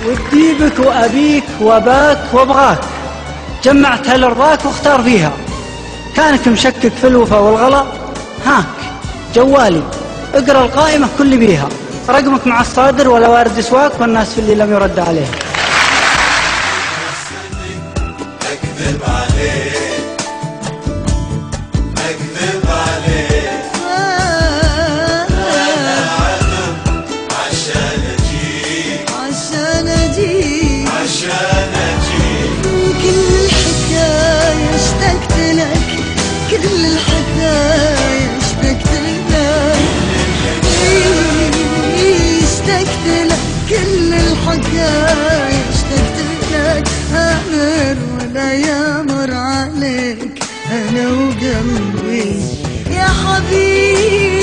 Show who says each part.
Speaker 1: ودي بك وأبيك وأباك وأبغاك، جمعتها لرضاك واختار فيها. كانك مشكك في الوفا والغلا، هاك جوالي اقرأ القائمة كل بيها، رقمك مع الصادر ولا وارد سواك والناس في اللي لم يرد عليه.
Speaker 2: أكذب عليك أكذب عليك، أنا عذب عشان أجيك عشان أجيك عشان أجيك.
Speaker 3: كل الحكاية اشتقت لك، كل الحكاية اشتقت لك، اشتقت لك كل الحكاية اشتقت لك. أمر ولا يمر عليك أنا وقلبي يا حبيبي.